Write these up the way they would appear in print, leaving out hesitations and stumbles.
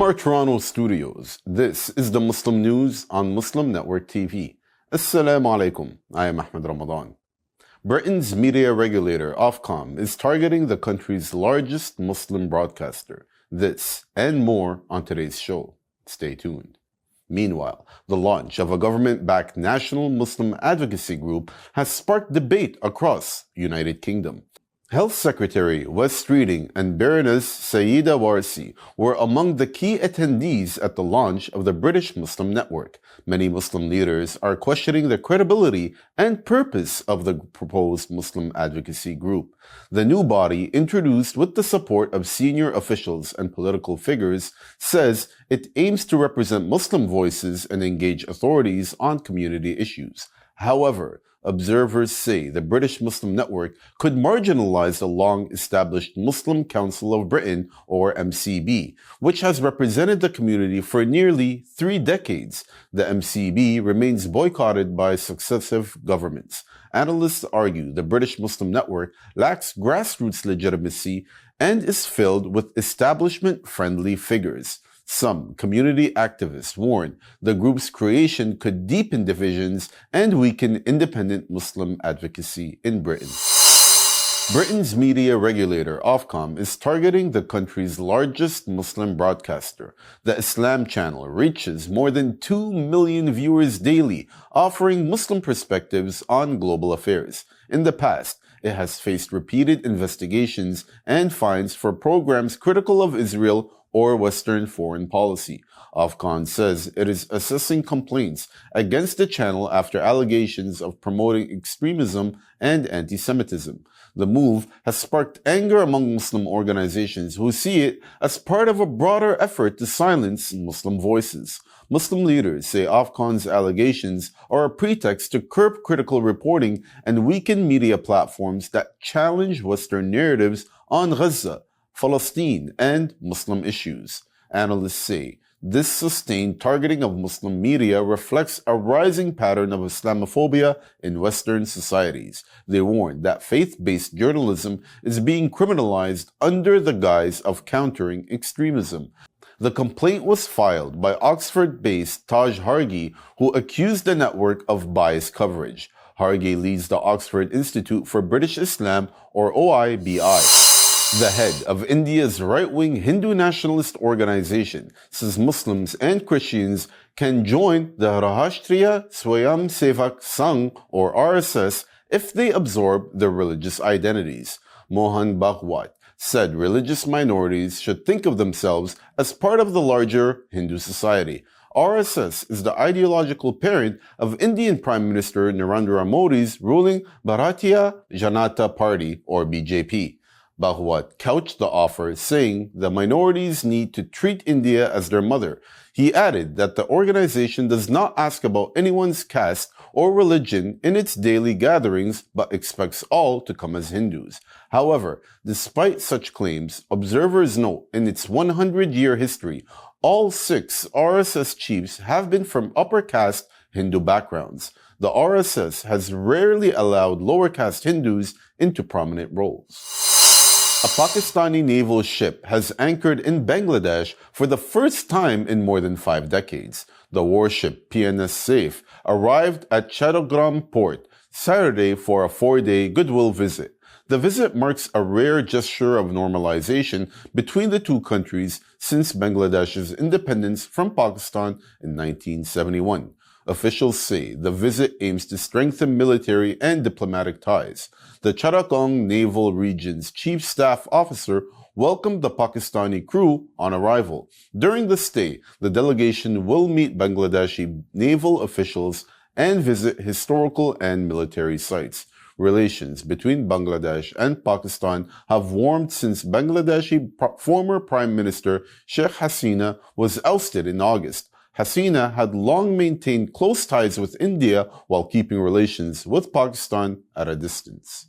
our Toronto studios, this is the Muslim News on Muslim Network TV. Assalamu alaikum, I am Ahmed Ramadan. Britain's media regulator, Ofcom, is targeting the country's largest Muslim broadcaster. This and more on today's show. Stay tuned. Meanwhile, the launch of a government-backed national Muslim advocacy group has sparked debate across the United Kingdom. Health Secretary Wes Streeting and Baroness Sayeeda Warsi were among the key attendees at the launch of the British Muslim Network. Many Muslim leaders are questioning the credibility and purpose of the proposed Muslim advocacy group. The new body, introduced with the support of senior officials and political figures, says it aims to represent Muslim voices and engage authorities on community issues. However, observers say the British Muslim Network could marginalize the long-established Muslim Council of Britain, or MCB, which has represented the community for nearly 3 decades. The MCB remains boycotted by successive governments. Analysts argue the British Muslim Network lacks grassroots legitimacy and is filled with establishment-friendly figures. Some community activists warn the group's creation could deepen divisions and weaken independent Muslim advocacy in Britain. Britain's media regulator, Ofcom, is targeting the country's largest Muslim broadcaster. The Islam channel reaches more than 2 million viewers daily, offering Muslim perspectives on global affairs. In the past, it has faced repeated investigations and fines for programs critical of Israel or Western foreign policy. Ofcom says it is assessing complaints against the channel after allegations of promoting extremism and anti-Semitism. The move has sparked anger among Muslim organizations who see it as part of a broader effort to silence Muslim voices. Muslim leaders say Ofcom's allegations are a pretext to curb critical reporting and weaken media platforms that challenge Western narratives on Gaza, Palestine, and Muslim issues. Analysts say this sustained targeting of Muslim media reflects a rising pattern of Islamophobia in Western societies. They warn that faith-based journalism is being criminalized under the guise of countering extremism. The complaint was filed by Oxford-based Taj Hargi, who accused the network of biased coverage. Hargi leads the Oxford Institute for British Islam, or OIBI. The head of India's right-wing Hindu nationalist organization says Muslims and Christians can join the Rashtriya Swayam Sevak Sangh, or RSS, if they absorb their religious identities. Mohan Bhagwat said religious minorities should think of themselves as part of the larger Hindu society. RSS is the ideological parent of Indian Prime Minister Narendra Modi's ruling Bharatiya Janata Party, or BJP. Bhagwat couched the offer, saying the minorities need to treat India as their mother. He added that the organization does not ask about anyone's caste or religion in its daily gatherings, but expects all to come as Hindus. However, despite such claims, observers note in its 100-year history, all 6 RSS chiefs have been from upper caste Hindu backgrounds. The RSS has rarely allowed lower caste Hindus into prominent roles. A Pakistani naval ship has anchored in Bangladesh for the first time in more than 5 decades. The warship PNS Safe arrived at Chattogram port Saturday for a 4-day Goodwill visit. The visit marks a rare gesture of normalization between the two countries since Bangladesh's independence from Pakistan in 1971. Officials say the visit aims to strengthen military and diplomatic ties. The Chattagong Naval Region's Chief Staff Officer welcomed the Pakistani crew on arrival. During the stay, the delegation will meet Bangladeshi naval officials and visit historical and military sites. Relations between Bangladesh and Pakistan have warmed since Bangladeshi former Prime Minister Sheikh Hasina was ousted in August. Hasina had long maintained close ties with India while keeping relations with Pakistan at a distance.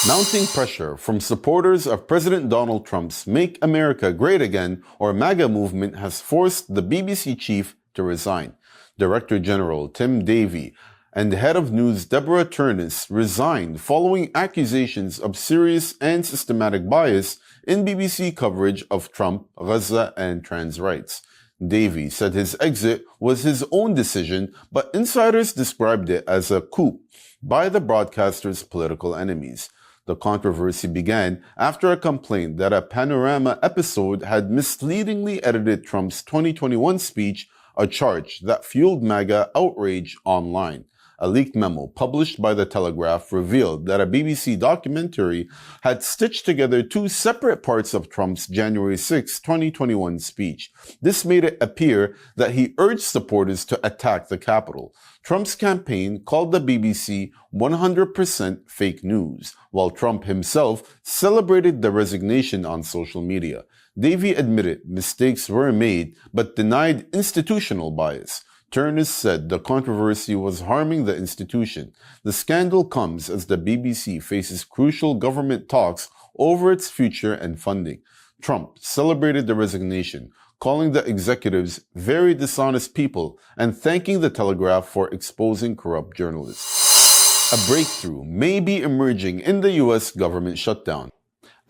Mounting pressure from supporters of President Donald Trump's Make America Great Again, or MAGA movement, has forced the BBC chief to resign. Director General Tim Davie And head of news Deborah Turnus resigned following accusations of serious and systematic bias in BBC coverage of Trump, Gaza, and trans rights. Davey said his exit was his own decision, but insiders described it as a coup by the broadcaster's political enemies. The controversy began after a complaint that a Panorama episode had misleadingly edited Trump's 2021 speech, a charge that fueled MAGA outrage online. A leaked memo published by The Telegraph revealed that a BBC documentary had stitched together two separate parts of Trump's January 6, 2021 speech. This made it appear that he urged supporters to attack the Capitol. Trump's campaign called the BBC 100% fake news, while Trump himself celebrated the resignation on social media. Davey admitted mistakes were made, but denied institutional bias. Turnus said the controversy was harming the institution. The scandal comes as the BBC faces crucial government talks over its future and funding. Trump celebrated the resignation, calling the executives very dishonest people and thanking The Telegraph for exposing corrupt journalists. A breakthrough may be emerging in the U.S. government shutdown.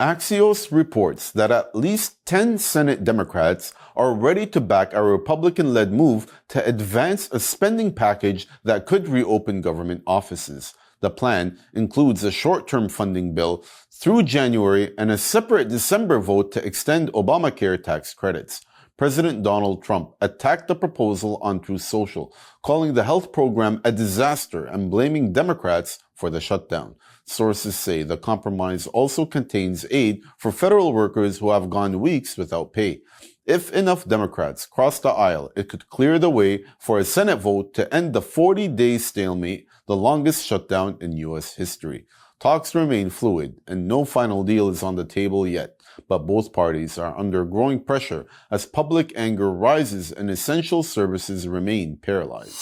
Axios reports that at least 10 Senate Democrats are ready to back a Republican-led move to advance a spending package that could reopen government offices. The plan includes a short-term funding bill through January and a separate December vote to extend Obamacare tax credits. President Donald Trump attacked the proposal on Truth Social, calling the health program a disaster and blaming Democrats for the shutdown. Sources say the compromise also contains aid for federal workers who have gone weeks without pay. If enough Democrats cross the aisle, it could clear the way for a Senate vote to end the 40-day stalemate, the longest shutdown in U.S. history. Talks remain fluid, and no final deal is on the table yet, but both parties are under growing pressure as public anger rises and essential services remain paralyzed.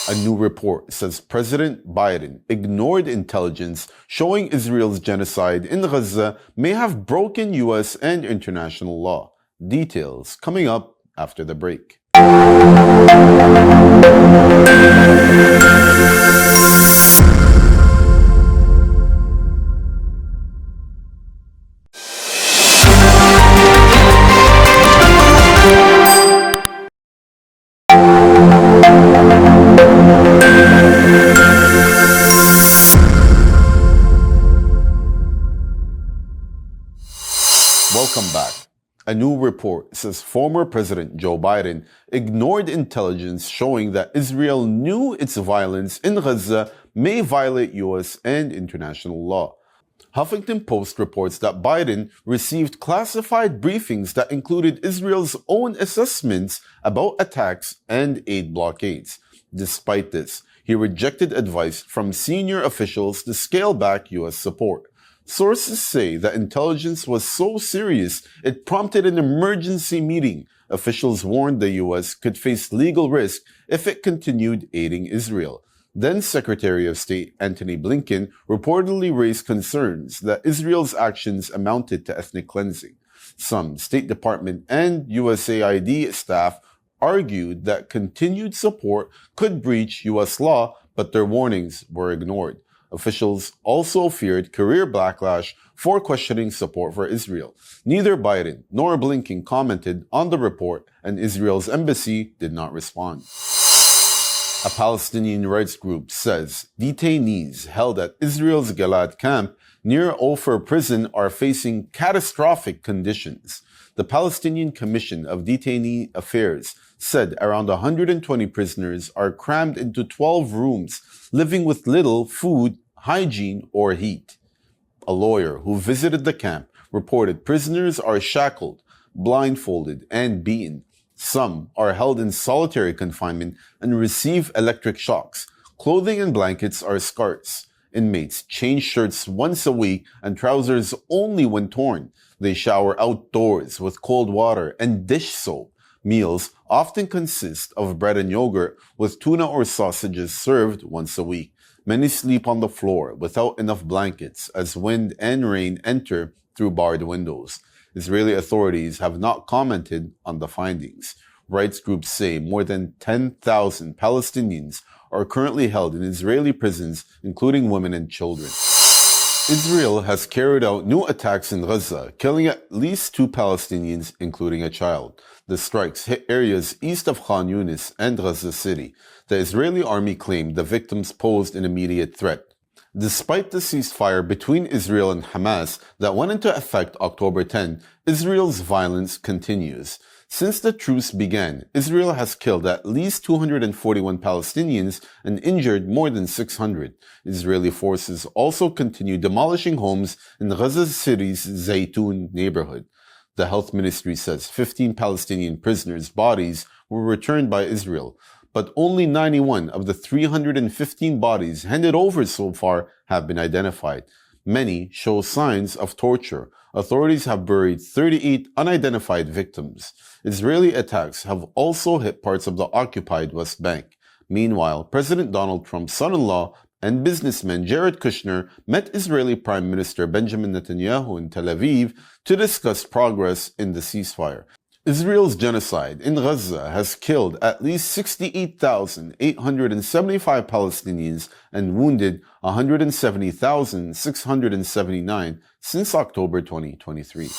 A new report says President Biden ignored intelligence showing Israel's genocide in Gaza may have broken U.S. and international law. Details coming up after the break. Welcome back. A new report says former President Joe Biden ignored intelligence showing that Israel knew its violence in Gaza may violate U.S. and international law. Huffington Post reports that Biden received classified briefings that included Israel's own assessments about attacks and aid blockades. Despite this, he rejected advice from senior officials to scale back U.S. support. Sources say that intelligence was so serious it prompted an emergency meeting. Officials warned the U.S. could face legal risk if it continued aiding Israel. Then Secretary of State Antony Blinken reportedly raised concerns that Israel's actions amounted to ethnic cleansing. Some State Department and USAID staff argued that continued support could breach U.S. law, but their warnings were ignored. Officials also feared career backlash for questioning support for Israel. Neither Biden nor Blinken commented on the report, and Israel's embassy did not respond. A Palestinian rights group says detainees held at Israel's Gilad camp near Ofer prison are facing catastrophic conditions. The Palestinian Commission of Detainee Affairs said around 120 prisoners are crammed into 12 rooms, living with little food, hygiene, or heat. A lawyer who visited the camp reported prisoners are shackled, blindfolded, and beaten. Some are held in solitary confinement and receive electric shocks. Clothing and blankets are scarce. Inmates change shirts once a week and trousers only when torn. They shower outdoors with cold water and dish soap. Meals often consist of bread and yogurt with tuna or sausages served once a week. Many sleep on the floor without enough blankets as wind and rain enter through barred windows. Israeli authorities have not commented on the findings. Rights groups say more than 10,000 Palestinians are currently held in Israeli prisons, including women and children. Israel has carried out new attacks in Gaza, killing at least 2 Palestinians, including a child. The strikes hit areas east of Khan Yunis and Gaza City. The Israeli army claimed the victims posed an immediate threat. Despite the ceasefire between Israel and Hamas that went into effect October 10, Israel's violence continues. Since the truce began, Israel has killed at least 241 Palestinians and injured more than 600. Israeli forces also continue demolishing homes in Gaza City's Zaytun neighborhood. The health ministry says 15 Palestinian prisoners' bodies were returned by Israel, but only 91 of the 315 bodies handed over so far have been identified. Many show signs of torture. Authorities have buried 38 unidentified victims. Israeli attacks have also hit parts of the occupied West Bank. Meanwhile, President Donald Trump's son-in-law and businessman Jared Kushner met Israeli Prime Minister Benjamin Netanyahu in Tel Aviv to discuss progress in the ceasefire. Israel's genocide in Gaza has killed at least 68,875 Palestinians and wounded 170,679 since October 2023.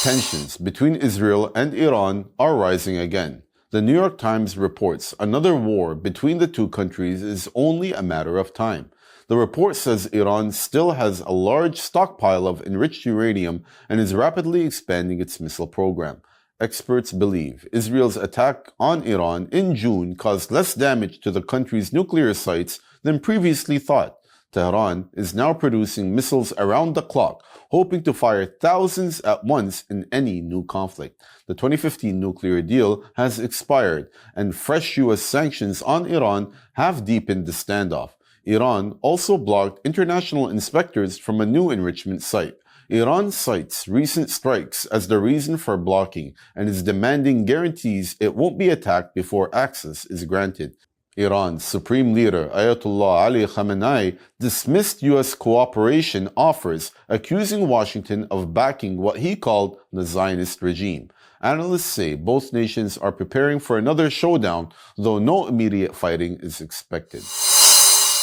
Tensions between Israel and Iran are rising again. The New York Times reports another war between the two countries is only a matter of time. The report says Iran still has a large stockpile of enriched uranium and is rapidly expanding its missile program. Experts believe Israel's attack on Iran in June caused less damage to the country's nuclear sites than previously thought. Tehran is now producing missiles around the clock, hoping to fire thousands at once in any new conflict. The 2015 nuclear deal has expired, and fresh U.S. sanctions on Iran have deepened the standoff. Iran also blocked international inspectors from a new enrichment site. Iran cites recent strikes as the reason for blocking and is demanding guarantees it won't be attacked before access is granted. Iran's supreme leader Ayatollah Ali Khamenei dismissed U.S. cooperation offers, accusing Washington of backing what he called the Zionist regime. Analysts say both nations are preparing for another showdown, though no immediate fighting is expected.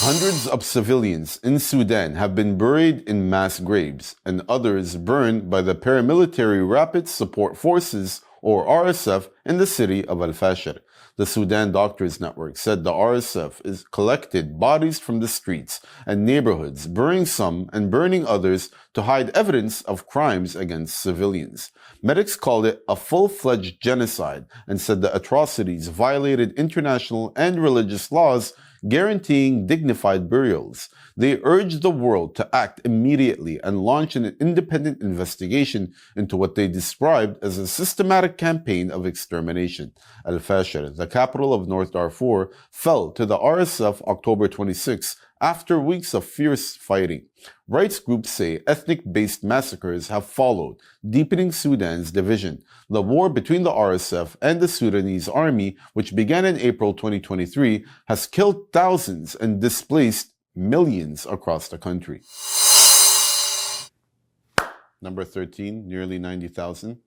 Hundreds of civilians in Sudan have been buried in mass graves, and others burned by the paramilitary Rapid Support Forces, or RSF, in the city of Al-Fashir. The Sudan Doctors Network said the RSF has collected bodies from the streets and neighborhoods, burying some and burning others to hide evidence of crimes against civilians. Medics called it a full-fledged genocide and said the atrocities violated international and religious laws guaranteeing dignified burials. They urged the world to act immediately and launch an independent investigation into what they described as a systematic campaign of extermination. Al-Fashir, the capital of North Darfur, fell to the RSF October 26 after weeks of fierce fighting. Rights groups say ethnic-based massacres have followed, deepening Sudan's division. The war between the RSF and the Sudanese army, which began in April 2023, has killed thousands and displaced millions across the country. Number 13, nearly 90,000.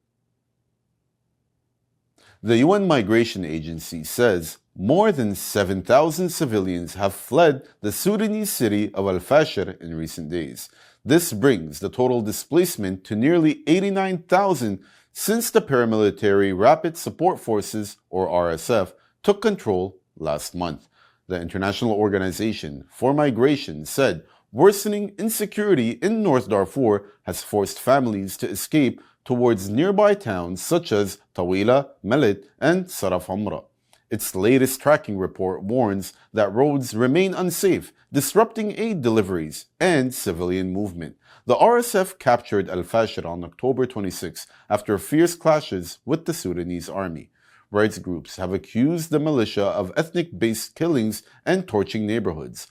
The UN Migration Agency says more than 7,000 civilians have fled the Sudanese city of Al-Fashir in recent days. This brings the total displacement to nearly 89,000 since the paramilitary Rapid Support Forces, or RSF, took control last month. The International Organization for Migration said worsening insecurity in North Darfur has forced families to escape towards nearby towns such as Tawila, Melit, and Saraf Umra. Its latest tracking report warns that roads remain unsafe, disrupting aid deliveries and civilian movement. The RSF captured Al-Fashir on October 26 after fierce clashes with the Sudanese army. Rights groups have accused the militia of ethnic-based killings and torching neighborhoods.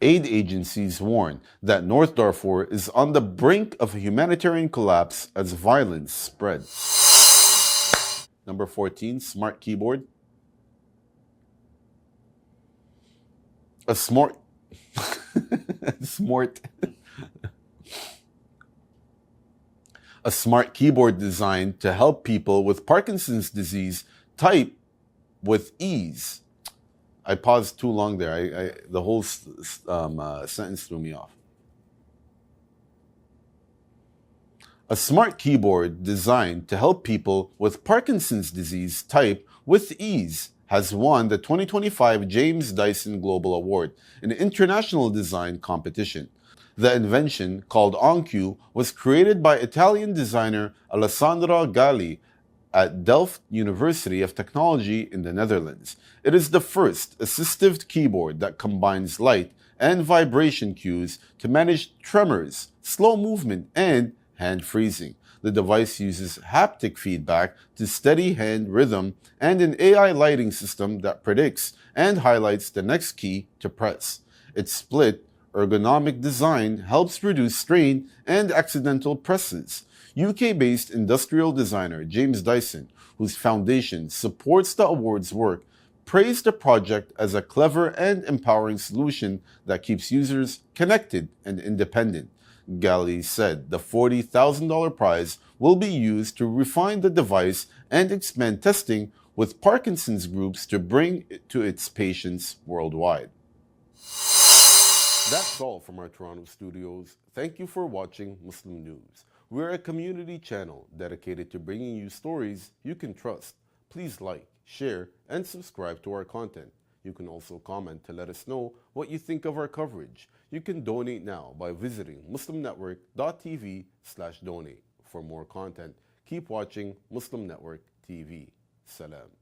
Aid agencies warn that North Darfur is on the brink of a humanitarian collapse as violence spreads. Number 14, smart keyboard. A smart keyboard designed to help people with Parkinson's disease type with ease. I paused too long there. The whole sentence threw me off. A smart keyboard designed to help people with Parkinson's disease type with ease has won the 2025 James Dyson Global Award in an international design competition. The invention, called OnCue, was created by Italian designer Alessandra Galli at Delft University of Technology in the Netherlands. It is the first assistive keyboard that combines light and vibration cues to manage tremors, slow movement, and hand freezing. The device uses haptic feedback to steady hand rhythm and an AI lighting system that predicts and highlights the next key to press. Its split, ergonomic design helps reduce strain and accidental presses. UK-based industrial designer James Dyson, whose foundation supports the award's work, praised the project as a clever and empowering solution that keeps users connected and independent. Galli said the $40,000 prize will be used to refine the device and expand testing with Parkinson's groups to bring it to its patients worldwide. That's all from our Toronto studios. Thank you for watching Muslim News. We're a community channel dedicated to bringing you stories you can trust. Please like, share, and subscribe to our content. You can also comment to let us know what you think of our coverage. You can donate now by visiting muslimnetwork.tv/donate. For more content, keep watching Muslim Network TV. Salam.